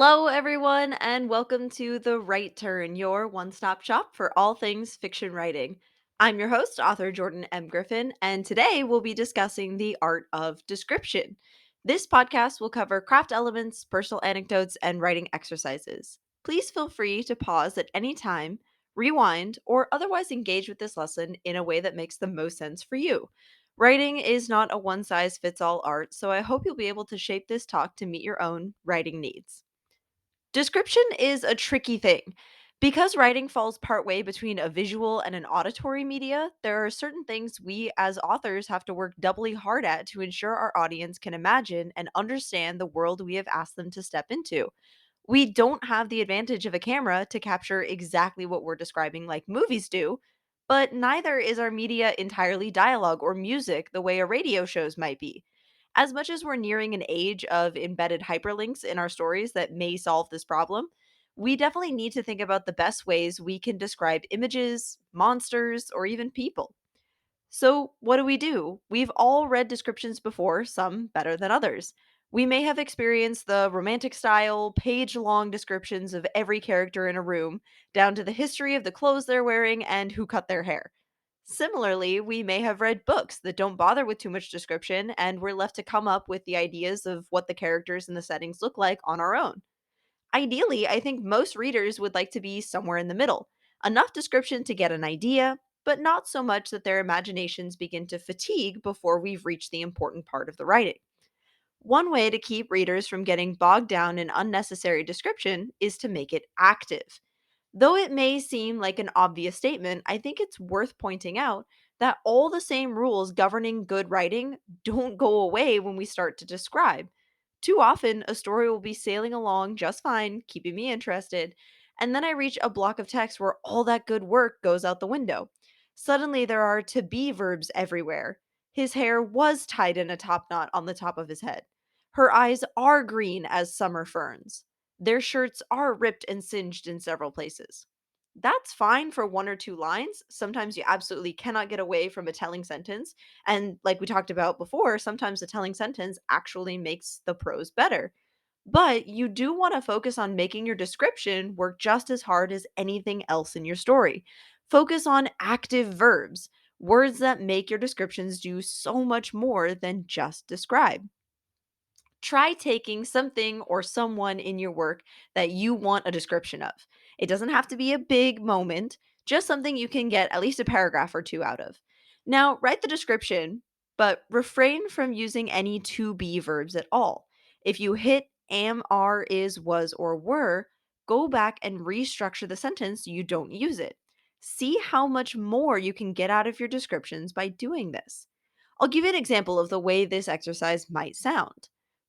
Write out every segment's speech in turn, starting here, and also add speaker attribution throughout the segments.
Speaker 1: Hello, everyone, and welcome to The Right Turn, your one stop shop for all things fiction writing. I'm your host, author Jordan M. Griffin, and today we'll be discussing the art of description. This podcast will cover craft elements, personal anecdotes, and writing exercises. Please feel free to pause at any time, rewind, or otherwise engage with this lesson in a way that makes the most sense for you. Writing is not a one size fits all art, so I hope you'll be able to shape this talk to meet your own writing needs. Description is a tricky thing. Because writing falls partway between a visual and an auditory media, there are certain things we as authors have to work doubly hard at to ensure our audience can imagine and understand the world we have asked them to step into. We don't have the advantage of a camera to capture exactly what we're describing like movies do, but neither is our media entirely dialogue or music the way a radio show's might be. As much as we're nearing an age of embedded hyperlinks in our stories that may solve this problem, we definitely need to think about the best ways we can describe images, monsters, or even people. So, what do we do? We've all read descriptions before, some better than others. We may have experienced the romantic style, page long descriptions of every character in a room, down to the history of the clothes they're wearing and who cut their hair. Similarly, we may have read books that don't bother with too much description, and we're left to come up with the ideas of what the characters and the settings look like on our own. Ideally, I think most readers would like to be somewhere in the middle. Enough description to get an idea, but not so much that their imaginations begin to fatigue before we've reached the important part of the writing. One way to keep readers from getting bogged down in unnecessary description is to make it active. Though it may seem like an obvious statement, I think it's worth pointing out that all the same rules governing good writing don't go away when we start to describe. Too often, a story will be sailing along just fine, keeping me interested, and then I reach a block of text where all that good work goes out the window. Suddenly, there are to be verbs everywhere. His hair was tied in a top knot on the top of his head. Her eyes are green as summer ferns. Their shirts are ripped and singed in several places. That's fine for one or two lines. Sometimes you absolutely cannot get away from a telling sentence. And like we talked about before, sometimes a telling sentence actually makes the prose better. But you do want to focus on making your description work just as hard as anything else in your story. Focus on active verbs, words that make your descriptions do so much more than just describe. Try taking something or someone in your work that you want a description of. It doesn't have to be a big moment, just something you can get at least a paragraph or two out of. Now, write the description, but refrain from using any to be verbs at all. If you hit am, are, is, was, or were, go back and restructure the sentence so you don't use it. See how much more you can get out of your descriptions by doing this. I'll give you an example of the way this exercise might sound.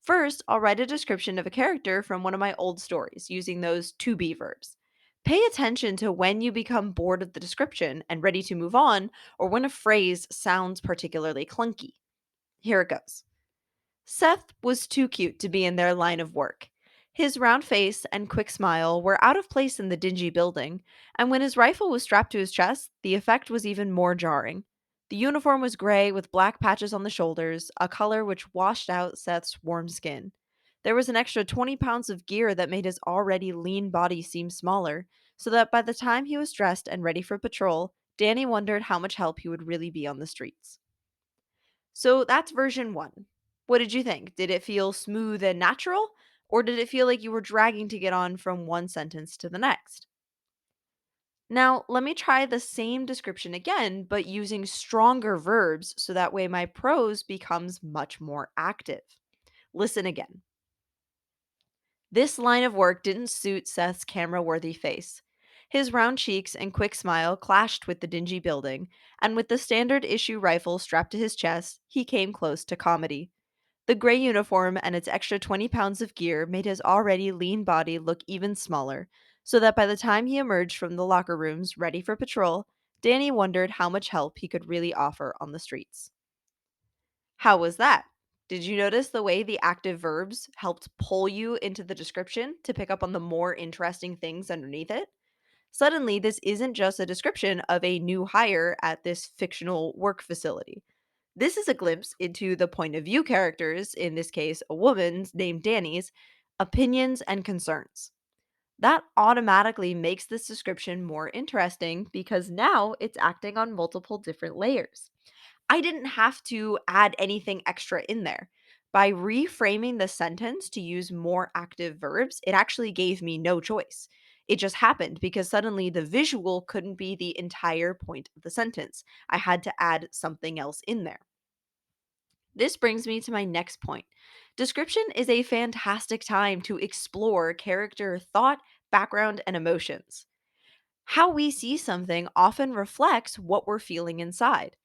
Speaker 1: First, I'll write a description of a character from one of my old stories using those to be verbs. Pay attention to when you become bored of the description and ready to move on, or when a phrase sounds particularly clunky. Here it goes. Seth was too cute to be in their line of work. His round face and quick smile were out of place in the dingy building, and when his rifle was strapped to his chest, the effect was even more jarring. The uniform was gray with black patches on the shoulders, a color which washed out Seth's warm skin. There was an extra 20 pounds of gear that made his already lean body seem smaller, so that by the time he was dressed and ready for patrol, Danny wondered how much help he would really be on the streets. So that's version 1. What did you think? Did it feel smooth and natural? Or did it feel like you were dragging to get on from one sentence to the next? Now, let me try the same description again, but using stronger verbs so that way my prose becomes much more active. Listen again. This line of work didn't suit Seth's camera worthy face. His round cheeks and quick smile clashed with the dingy building, and with the standard issue rifle strapped to his chest, he came close to comedy. The gray uniform and its extra 20 pounds of gear made his already lean body look even smaller, so that by the time he emerged from the locker rooms ready for patrol, Danny wondered how much help he could really offer on the streets. How was that? Did you notice the way the active verbs helped pull you into the description to pick up on the more interesting things underneath it? Suddenly, this isn't just a description of a new hire at this fictional work facility. This is a glimpse into the point of view characters, in this case, a woman's named Danny's, opinions, and concerns. That automatically makes this description more interesting because now it's acting on multiple different layers. I didn't have to add anything extra in there. By reframing the sentence to use more active verbs, it actually gave me no choice. It just happened because suddenly the visual couldn't be the entire point of the sentence. I had to add something else in there. This brings me to my next point. Description is a fantastic time to explore character thought, background, and emotions. How we see something often reflects what we're feeling inside.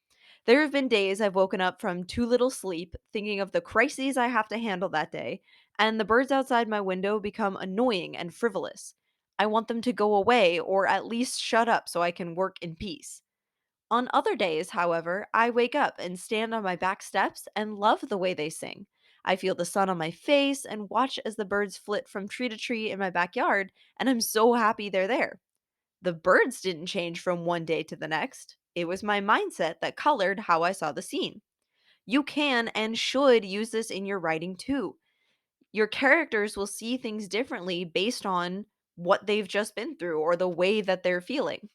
Speaker 1: There have been days I've woken up from too little sleep, thinking of the crises I have to handle that day, and the birds outside my window become annoying and frivolous. I want them to go away or at least shut up so I can work in peace. On other days, however, I wake up and stand on my back steps and love the way they sing. I feel the sun on my face and watch as the birds flit from tree to tree in my backyard, and I'm so happy they're there. The birds didn't change from one day to the next. It was my mindset that colored how I saw the scene. You can and should use this in your writing too. Your characters will see things differently based on what they've just been through or the way that they're feeling.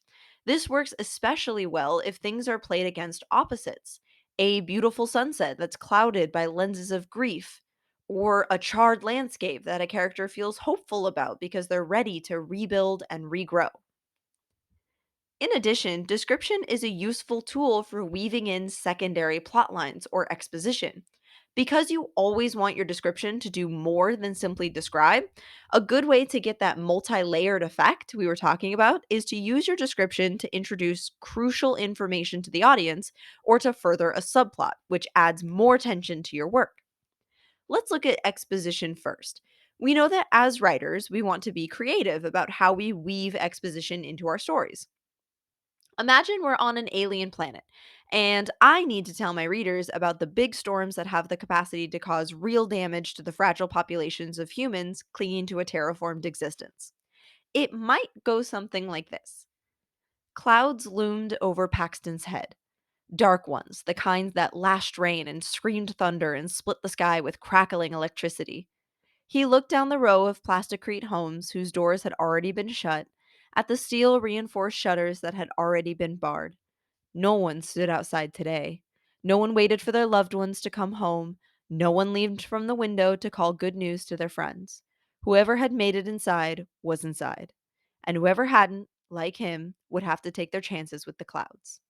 Speaker 1: This works especially well if things are played against opposites. A beautiful sunset that's clouded by lenses of grief, or a charred landscape that a character feels hopeful about because they're ready to rebuild and regrow. In addition, description is a useful tool for weaving in secondary plot lines or exposition. Because you always want your description to do more than simply describe, a good way to get that multi layered effect we were talking about is to use your description to introduce crucial information to the audience or to further a subplot, which adds more tension to your work. Let's look at exposition first. We know that as writers, we want to be creative about how we weave exposition into our stories. Imagine we're on an alien planet, and I need to tell my readers about the big storms that have the capacity to cause real damage to the fragile populations of humans clinging to a terraformed existence. It might go something like this. Clouds loomed over Paxton's head. Dark ones, the kinds that lashed rain and screamed thunder and split the sky with crackling electricity. He looked down the row of plasticrete homes whose doors had already been shut, at the steel reinforced shutters that had already been barred. No one stood outside today. No one waited for their loved ones to come home. No one leaned from the window to call good news to their friends. Whoever had made it inside was inside. And whoever hadn't, like him, would have to take their chances with the clouds.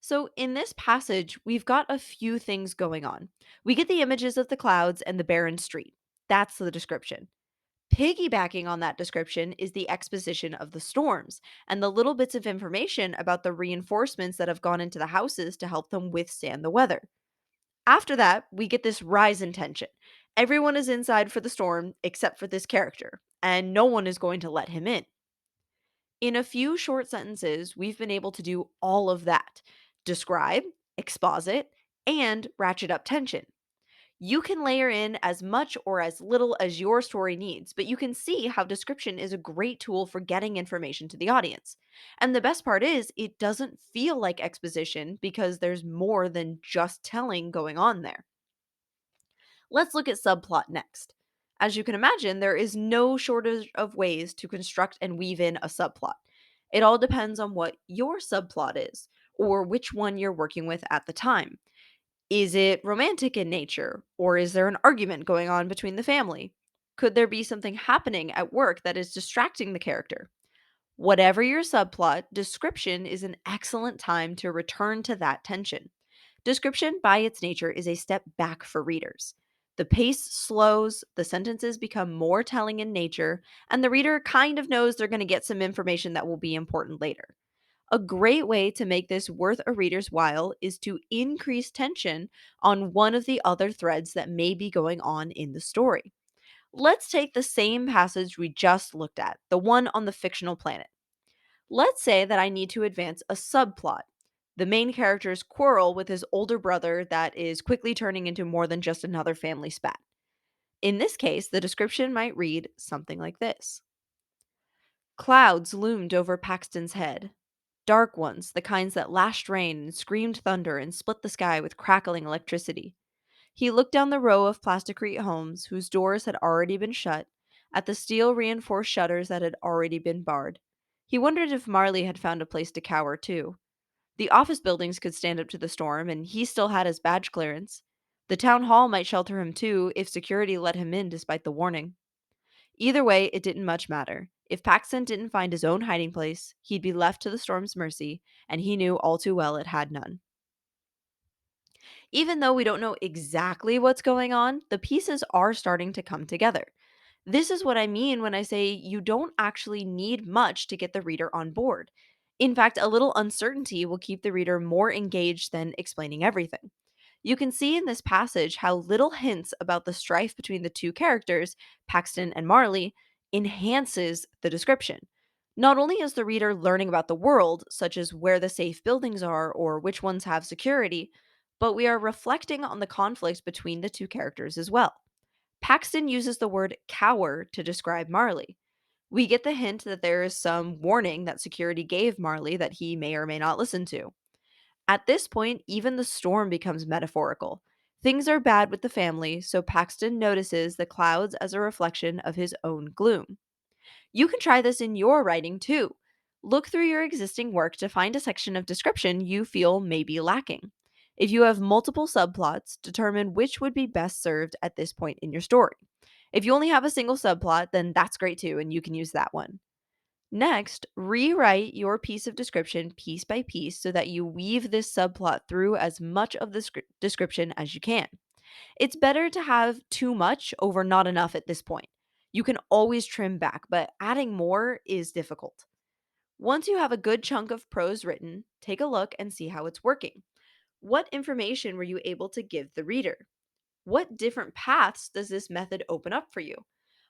Speaker 1: So, in this passage, we've got a few things going on. We get the images of the clouds and the barren street. That's the description. Piggybacking on that description is the exposition of the storms and the little bits of information about the reinforcements that have gone into the houses to help them withstand the weather. After that, we get this rise in tension. Everyone is inside for the storm except for this character, and no one is going to let him in. In a few short sentences, we've been able to do all of that: describe, exposit, and ratchet up tension. You can layer in as much or as little as your story needs, but you can see how description is a great tool for getting information to the audience. And the best part is, it doesn't feel like exposition because there's more than just telling going on there. Let's look at subplot next. As you can imagine, there is no shortage of ways to construct and weave in a subplot. It all depends on what your subplot is, or which one you're working with at the time. Is it romantic in nature, or is there an argument going on between the family? Could there be something happening at work that is distracting the character? Whatever your subplot, description is an excellent time to return to that tension. Description, by its nature, is a step back for readers. The pace slows, the sentences become more telling in nature, and the reader kind of knows they're going to get some information that will be important later. A great way to make this worth a reader's while is to increase tension on one of the other threads that may be going on in the story. Let's take the same passage we just looked at, the one on the fictional planet. Let's say that I need to advance a subplot. The main character's quarrel with his older brother that is quickly turning into more than just another family spat. In this case, the description might read something like this. Clouds loomed over Paxton's head. Dark ones, the kinds that lashed rain and screamed thunder and split the sky with crackling electricity. He looked down the row of plasticrete homes whose doors had already been shut, at the steel reinforced shutters that had already been barred. He wondered if Marley had found a place to cower too. The office buildings could stand up to the storm, and he still had his badge clearance. The town hall might shelter him too if security let him in despite the warning. Either way, it didn't much matter. If Paxton didn't find his own hiding place, he'd be left to the storm's mercy, and he knew all too well it had none. Even though we don't know exactly what's going on, the pieces are starting to come together. This is what I mean when I say you don't actually need much to get the reader on board. In fact, a little uncertainty will keep the reader more engaged than explaining everything. You can see in this passage how little hints about the strife between the two characters, Paxton and Marley, enhances the description. Not only is the reader learning about the world, such as where the safe buildings are or which ones have security, but we are reflecting on the conflict between the two characters as well. Paxton uses the word cower to describe Marley. We get the hint that there is some warning that security gave Marley that he may or may not listen to. At this point, even the storm becomes metaphorical. Things are bad with the family, so Paxton notices the clouds as a reflection of his own gloom. You can try this in your writing too. Look through your existing work to find a section of description you feel may be lacking. If you have multiple subplots, determine which would be best served at this point in your story. If you only have a single subplot, then that's great too, and you can use that one. Next, rewrite your piece of description piece by piece so that you weave this subplot through as much of the description as you can. It's better to have too much over not enough at this point. You can always trim back, but adding more is difficult. Once you have a good chunk of prose written, take a look and see how it's working. What information were you able to give the reader? What different paths does this method open up for you?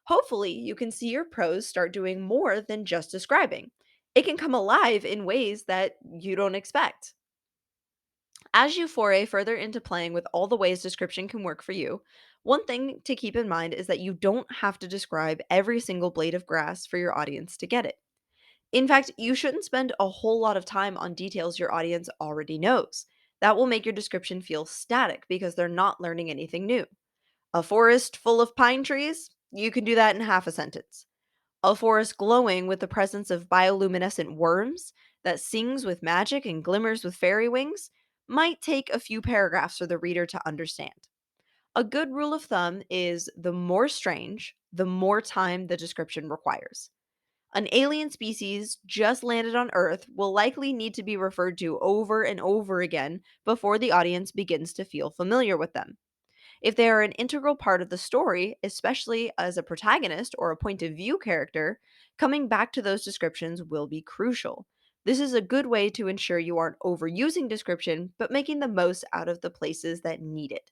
Speaker 1: Hopefully, you can see your prose start doing more than just describing. It can come alive in ways that you don't expect. As you foray further into playing with all the ways description can work for you, one thing to keep in mind is that you don't have to describe every single blade of grass for your audience to get it. In fact, you shouldn't spend a whole lot of time on details your audience already knows. That will make your description feel static because they're not learning anything new. A forest full of pine trees? You can do that in half a sentence. A forest glowing with the presence of bioluminescent worms that sings with magic and glimmers with fairy wings might take a few paragraphs for the reader to understand. A good rule of thumb is the more strange, the more time the description requires. An alien species just landed on Earth will likely need to be referred to over and over again before the audience begins to feel familiar with them. If they are an integral part of the story, especially as a protagonist or a point of view character, coming back to those descriptions will be crucial. This is a good way to ensure you aren't overusing description, but making the most out of the places that need it.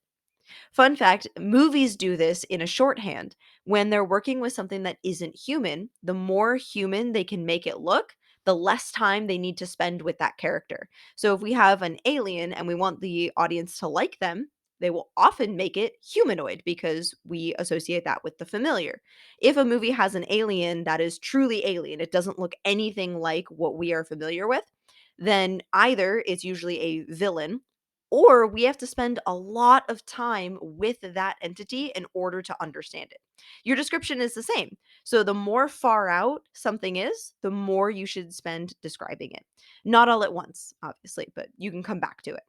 Speaker 1: Fun fact, movies do this in a shorthand. When they're working with something that isn't human, the more human they can make it look, the less time they need to spend with that character. So if we have an alien and we want the audience to like them, they will often make it humanoid because we associate that with the familiar. If a movie has an alien that is truly alien, it doesn't look anything like what we are familiar with, then either it's usually a villain or we have to spend a lot of time with that entity in order to understand it. Your description is the same. So the more far out something is, the more you should spend describing it. Not all at once, obviously, but you can come back to it.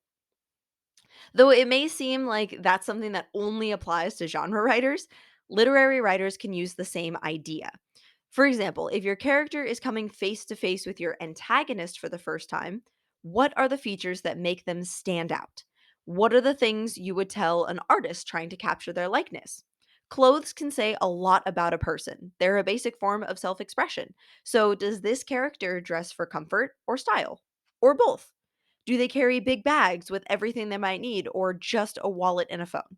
Speaker 1: Though it may seem like that's something that only applies to genre writers, literary writers can use the same idea. For example, if your character is coming face to face with your antagonist for the first time, what are the features that make them stand out? What are the things you would tell an artist trying to capture their likeness? Clothes can say a lot about a person. They're a basic form of self expression. So, does this character dress for comfort or style? Or both? Do they carry big bags with everything they might need, or just a wallet and a phone?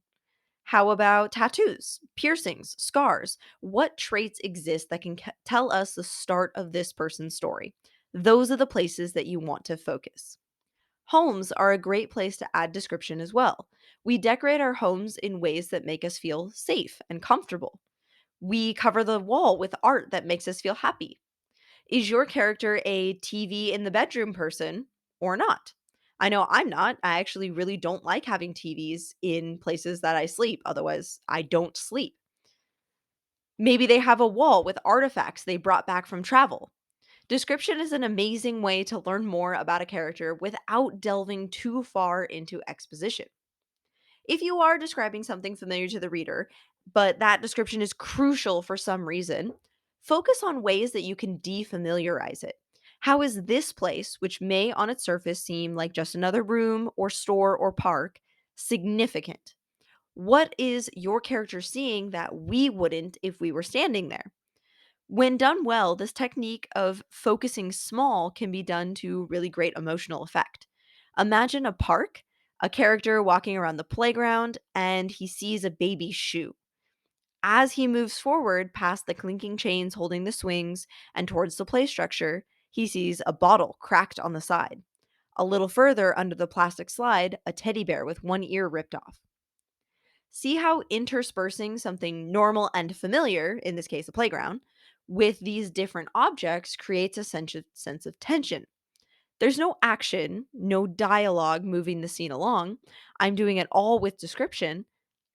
Speaker 1: How about tattoos, piercings, scars? What traits exist that can tell us the start of this person's story? Those are the places that you want to focus. Homes are a great place to add description as well. We decorate our homes in ways that make us feel safe and comfortable. We cover the wall with art that makes us feel happy. Is your character a TV in the bedroom person or not? I know I'm not. I actually really don't like having TVs in places that I sleep. Otherwise, I don't sleep. Maybe they have a wall with artifacts they brought back from travel. Description is an amazing way to learn more about a character without delving too far into exposition. If you are describing something familiar to the reader, but that description is crucial for some reason, focus on ways that you can defamiliarize it. How is this place, which may on its surface seem like just another room or store or park, significant? What is your character seeing that we wouldn't if we were standing there? When done well, this technique of focusing small can be done to really great emotional effect. Imagine a park, a character walking around the playground, and he sees a baby's shoe. As he moves forward past the clinking chains holding the swings and towards the play structure, he sees a bottle cracked on the side. A little further under the plastic slide, a teddy bear with one ear ripped off. See how interspersing something normal and familiar, in this case a playground, with these different objects creates a sense of tension. There's no action, no dialogue moving the scene along. I'm doing it all with description,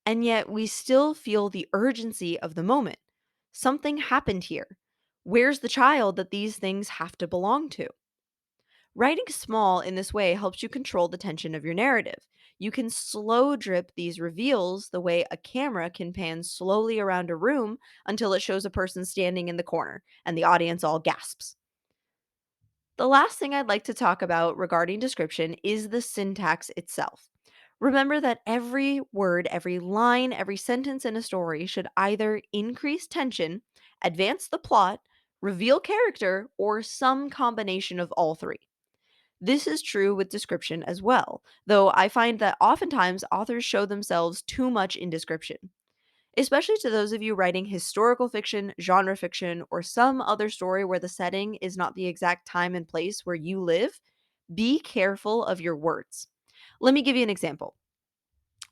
Speaker 1: and yet we still feel the urgency of the moment. Something happened here. Where's the child that these things have to belong to? Writing small in this way helps you control the tension of your narrative. You can slow drip these reveals the way a camera can pan slowly around a room until it shows a person standing in the corner and the audience all gasps. The last thing I'd like to talk about regarding description is the syntax itself. Remember that every word, every line, every sentence in a story should either increase tension, advance the plot, reveal character, or some combination of all three. This is true with description as well, though I find that oftentimes authors show themselves too much in description. Especially to those of you writing historical fiction, genre fiction, or some other story where the setting is not the exact time and place where you live, be careful of your words. Let me give you an example.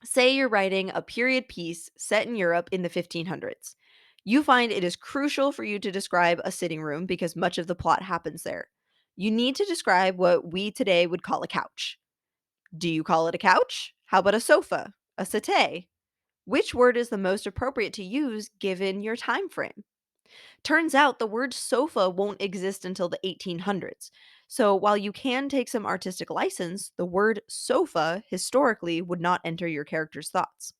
Speaker 1: Say you're writing a period piece set in Europe in the 1500s. You find it is crucial for you to describe a sitting room because much of the plot happens there. You need to describe what we today would call a couch. Do you call it a couch? How about a sofa? A settee? Which word is the most appropriate to use given your time frame? Turns out the word sofa won't exist until the 1800s. So while you can take some artistic license, the word sofa historically would not enter your character's thoughts.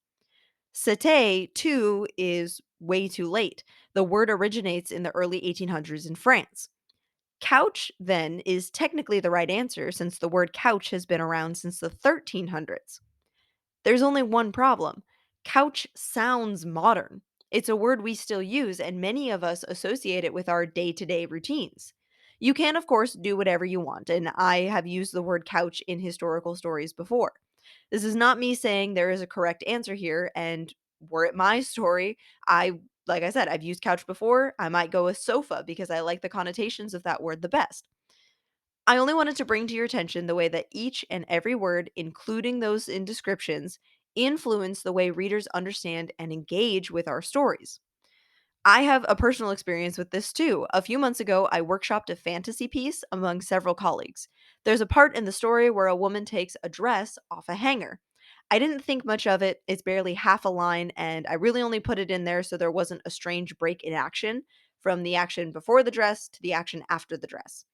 Speaker 1: Settee, too, is way too late. The word originates in the early 1800s in France. Couch, then, is technically the right answer since the word couch has been around since the 1300s. There's only one problem. Couch sounds modern. It's a word we still use, and many of us associate it with our day to day routines. You can, of course, do whatever you want, and I have used the word couch in historical stories before. This is not me saying there is a correct answer here, and were it my story, like I said, I've used couch before. I might go with sofa because I like the connotations of that word the best. I only wanted to bring to your attention the way that each and every word, including those in descriptions, influence the way readers understand and engage with our stories. I have a personal experience with this too. A few months ago, I workshopped a fantasy piece among several colleagues. There's a part in the story where a woman takes a dress off a hanger. I didn't think much of it. It's barely half a line, and I really only put it in there so there wasn't a strange break in action from the action before the dress to the action after the dress.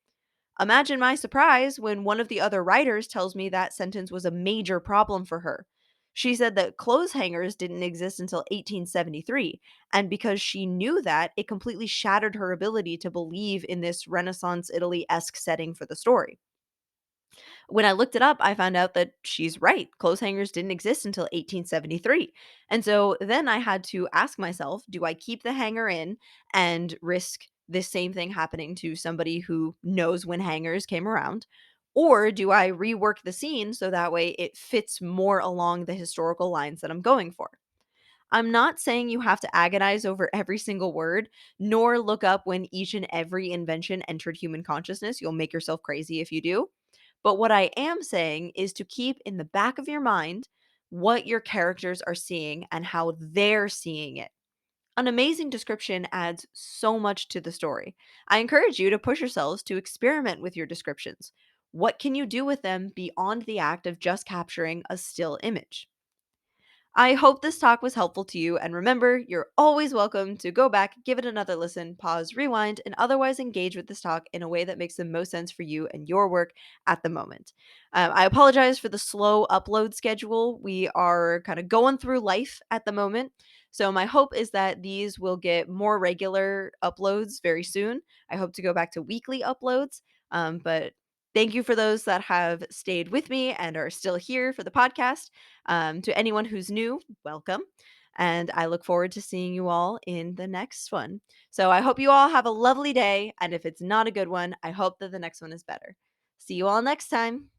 Speaker 1: Imagine my surprise when one of the other writers tells me that sentence was a major problem for her. She said that clothes hangers didn't exist until 1873, and because she knew that, it completely shattered her ability to believe in this Renaissance Italy esque setting for the story. When I looked it up, I found out that she's right. Clothes hangers didn't exist until 1873. And so then I had to ask myself, do I keep the hanger in and risk this same thing happening to somebody who knows when hangers came around? Or do I rework the scene so that way it fits more along the historical lines that I'm going for? I'm not saying you have to agonize over every single word, nor look up when each and every invention entered human consciousness. You'll make yourself crazy if you do. But what I am saying is to keep in the back of your mind what your characters are seeing and how they're seeing it. An amazing description adds so much to the story. I encourage you to push yourselves to experiment with your descriptions. What can you do with them beyond the act of just capturing a still image? I hope this talk was helpful to you, and remember, you're always welcome to go back, give it another listen, pause, rewind, and otherwise engage with this talk in a way that makes the most sense for you and your work at the moment. I apologize for the slow upload schedule. We are kind of going through life at the moment. So, my hope is that these will get more regular uploads very soon. I hope to go back to weekly uploads. But thank you for those that have stayed with me and are still here for the podcast. To anyone who's new, welcome. And I look forward to seeing you all in the next one. So I hope you all have a lovely day. And if it's not a good one, I hope that the next one is better. See you all next time.